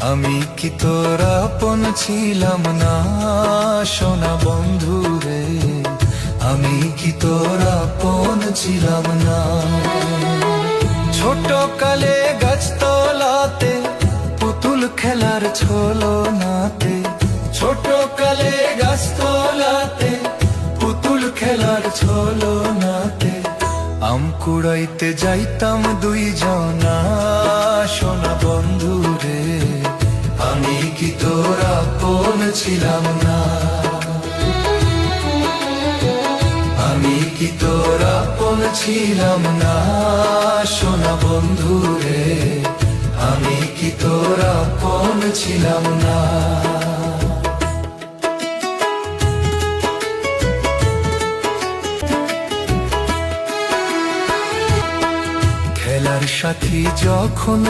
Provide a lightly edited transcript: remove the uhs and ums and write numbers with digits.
আমি কি তোর আপন ছিলাম না সোনা বন্ধু রে, আমি কি তোর আপন ছিলাম না। ছোট কালে গাছতলাতে পুতুল খেলার ছলনাতে, ছোট কালে গাছতলাতে পুতুল খেলার ছলনাতে আম কুড়াইতে যাইতাম দুইজনা সোনা বন্ধু রে, আমি কি তোর আপন ছিলাম না। আমি কি তোর আপন ছিলাম না সোনা বন্ধু রে, আমি কি তোর আপন ছিলাম না। খেলার সাথী যখন